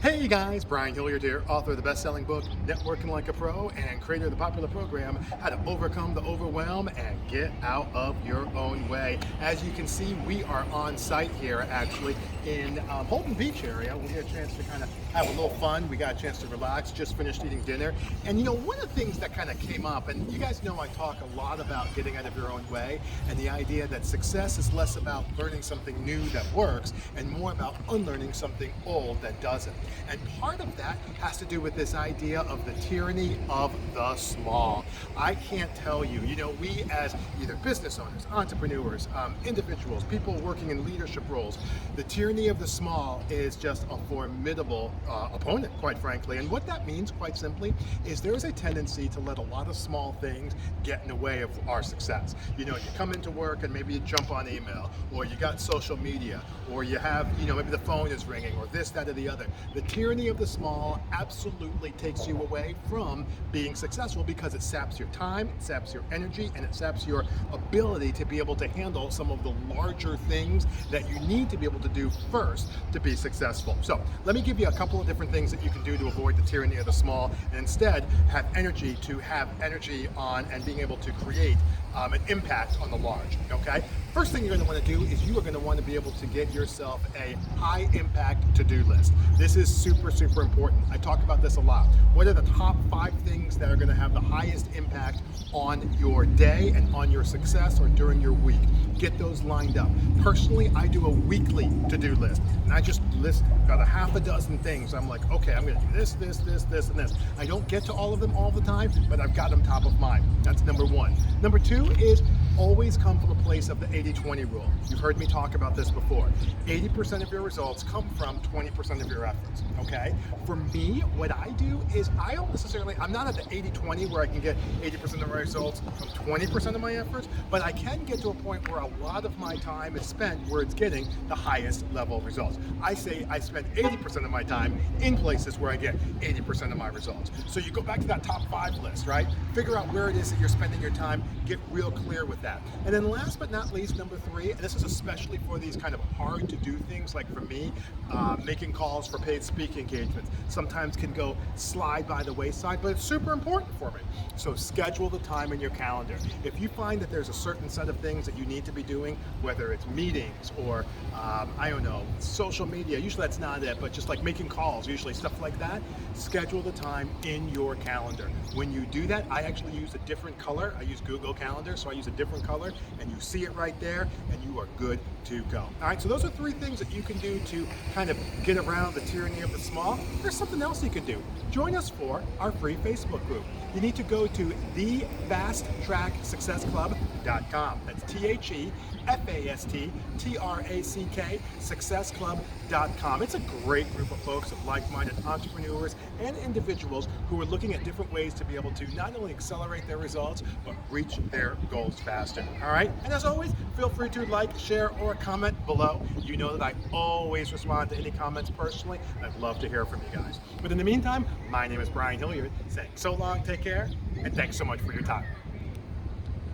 Hey guys, Brian Hilliard here, author of the best-selling book, Networking Like a Pro, and creator of the popular program, How to Overcome the Overwhelm and Get Out of Your Own Way. As you can see, we are on site here actually in Holton Beach area. We get a chance to kind of have a little fun. We got a chance to relax, just finished eating dinner. And you know, one of the things that kind of came up, and you guys know I talk a lot about getting out of your own way and the idea that success is less about learning something new that works and more about unlearning something old that doesn't. And part of that has to do with this idea of the tyranny of the small. I can't tell you, we as either business owners, entrepreneurs, individuals, people working in leadership roles, the tyranny of the small is just a formidable opponent, quite frankly. And what that means, quite simply, is there's a tendency to let a lot of small things get in the way of our success. You come into work and maybe you jump on email, or you got social media, or you have, maybe the phone is ringing, or this, that, or the other. The tyranny of the small absolutely takes you away from being successful because it saps your time, it saps your energy, and it saps your ability to be able to handle some of the larger things that you need to be able to do first to be successful. So let me give you a couple of different things that you can do to avoid the tyranny of the small and instead have energy on and being able to create an impact on the large, okay? First thing you're going to want to do is you are going to want to be able to get yourself a high impact to-do list. This is super, super important. I talk about this a lot. What are the top 5 things that are going to have the highest impact on your day and on your success or during your week? Get those lined up. Personally, I do a weekly to-do list, and I just list about a half a dozen things. I'm like, okay, I'm going to do this, this, this, this, and this. I don't get to all of them all the time, but I've got them top of mind. That's number 1. Number 2 is always come from a place of the 80-20 rule. You've heard me talk about this before. 80% of your results come from 20% of your efforts, okay? For me, what I do is I'm not at the 80-20 where I can get 80% of my results from 20% of my efforts, but I can get to a point where a lot of my time is spent where it's getting the highest level of results. I say I spend 80% of my time in places where I get 80% of my results. So you go back to that top 5 list, right? Figure out where it is that you're spending your time, get real clear with that. And then last but not least, number 3, and this is especially for these kind of hard to do things, like for me, making calls for paid speaking engagements sometimes can slide by the wayside, but it's super important for me. So schedule the time in your calendar. If you find that there's a certain set of things that you need to be doing, whether it's meetings or I don't know, social media, usually that's not it, but just like making calls, usually stuff like that, schedule the time in your calendar. When you do that, I actually use a different color. I use Google Calendar, so I use a different color, and you see it right there, and you are good to go. All right, so those are 3 things that you can do to kind of get around the tyranny of the small. There's something else you can do. Join us for our free Facebook group. You need to go to thefasttracksuccessclub.com. That's TheFastTrack successclub.com. It's a great group of folks of like-minded entrepreneurs and individuals who are looking at different ways to be able to not only accelerate their results, but reach their goals faster. All right? And as always, feel free to like, share, or comment below. You know that I always respond to any comments personally. I'd love to hear from you guys. But in the meantime, my name is Brian Hilliard, saying so long, take care, and thanks so much for your time.